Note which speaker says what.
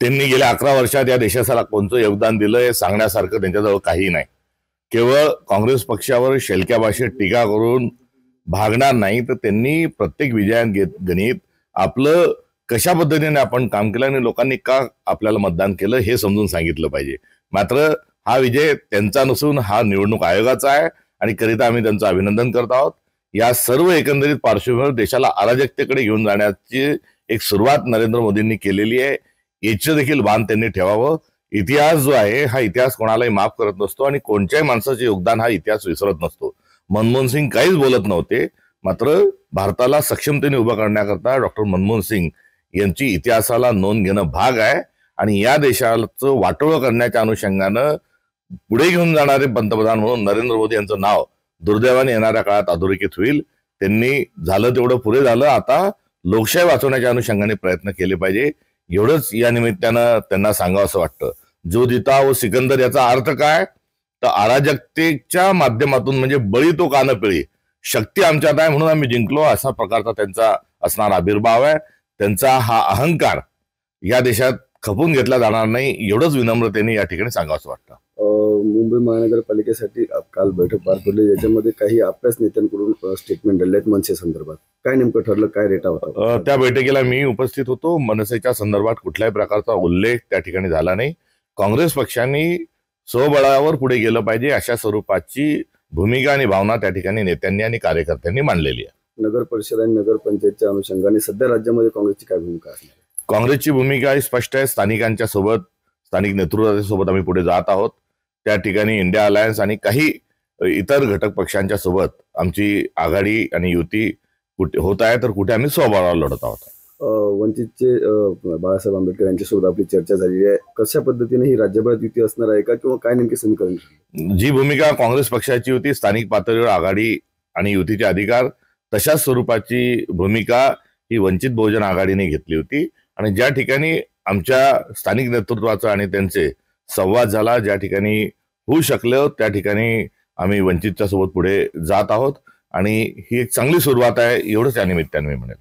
Speaker 1: त्यांनी गेल्या 11 वर्षात या देशाला कोणतं योगदान दिलं हे सांगण्यासारखं त्यांच्याजवळ काही नाही। केवळ काँग्रेस पक्षावर शेलक्या भाषेत टीका करून भागणार नाही, तर त्यांनी प्रत्येक विजयागणित आपलं कशा पद्धतीने आपण काम केलं आणि लोकांनी का आपल्याला मतदान केलं हे समजून सांगितलं पाहिजे। मात्र हा विजय त्यांचा नसून हा निवडणूक आयोगाचा आहे आणि करिता आम्ही त्यांचं अभिनंदन करत आहोत। या सर्व एकंदरीत पार्श्वभूमीवर देशाला अराजकतेकडे घेऊन जाण्याची एक सुरुवात नरेंद्र मोदींनी केलेली आहे, याचं देखील भान त्यांनी ठेवावं। इतिहास जो आहे हा इतिहास कोणालाही माफ करत नसतो आणि कोणत्याही माणसाचे योगदान हा इतिहास विसरत नसतो। मनमोहन सिंग काहीच बोलत नव्हते, मात्र भारताला सक्षमतेने उभं करण्याकरता डॉक्टर मनमोहन सिंग यांची इतिहासाला नोंद घेणं भाग आहे आणि या देशाचं वाटोळं करण्याच्या अनुषंगानं पुढे घेऊन जाणारे पंतप्रधान म्हणून नरेंद्र मोदी यांचं नाव दुर्दैवाने येणाऱ्या काळात अधोरेखित होईल। त्यांनी झालं तेवढं पुरे झालं, आता लोकशाही वाचवण्याच्या अनुषंगाने प्रयत्न केले पाहिजे, एवढंच या निमित्तानं त्यांना सांगावं असं वाटतं। जो जिता वो सिकंदर याचा अर्थ काय, तर अराजकतेच्या माध्यमातून म्हणजे बळी तो कानपिळी, शक्ती आमच्यात आहे म्हणून आम्ही जिंकलो असा प्रकारचा त्यांचा असणारा आविर्भाव आहे। त्यांचा हा अहंकार या देशात खपून घेतला जाणार नाही, एवढंच विनम्रतेने या ठिकाणी सांगावं असं वाटतं।
Speaker 2: मुंबई महानगरपालिकेसाठी काल बैठक पार पडली, याच्यामध्ये काही आपल्याच नेत्यांकडून स्टेटमेंट दिले आहेत मनसे संदर्भात। काय नेमकं ठरलं, काय रेटा होता?
Speaker 1: त्या बैठकीला मी उपस्थित होतो। मनसेच्या संदर्भात कुठल्याही प्रकारचा उल्लेख त्या ठिकाणी झाला नाही। काँग्रेस पक्षांनी स्वबळावर पुढे गेलं पाहिजे अशा स्वरूपाची भूमिका आणि भावना त्या ठिकाणी नेत्यांनी आणि कार्यकर्त्यांनी मांडलेली आहे।
Speaker 2: नगर परिषद आणि नगर पंचायतच्या अनुषंगाने सध्या राज्यामध्ये काँग्रेसची काय भूमिका आहे?
Speaker 1: काँग्रेसची भूमिका ही स्पष्ट आहे। स्थानिकांच्या सोबत, स्थानिक नेतृत्वाच्या सोबत आम्ही पुढे जात आहोत। त्या ठिकाणी इंडिया अलायन्स आणि काही इतर घटक पक्षांच्या सोबत आमची आघाडी आणि युती कुठे होत आहे, तर कुठे आम्ही स्वबळावर लढत आहोत।
Speaker 2: वंचितचे बाळासाहेब आंबेडकर यांच्यासोबत आपली चर्चा झालेली आहे, कशा पद्धतीने ही राज्यभरात युती असणार आहे का, किंवा काय नेमके समीकरण?
Speaker 1: जी भूमिका काँग्रेस पक्षाची होती, स्थानिक पातळीवर आघाडी आणि युतीचे अधिकार, तशाच स्वरूपाची भूमिका ही वंचित बहुजन आघाडीने घेतली होती आणि ज्या ठिकाणी आमच्या स्थानिक नेतृत्वाचा आणि त्यांचे संवाद झाला, ज्या ठिकाणी होऊ शकलं त्या ठिकाणी आम्ही वंचितच्या सोबत पुढे जात आहोत आणि ही एक चांगली सुरुवात आहे, एवढंच या निमित्ताने मी म्हणेल।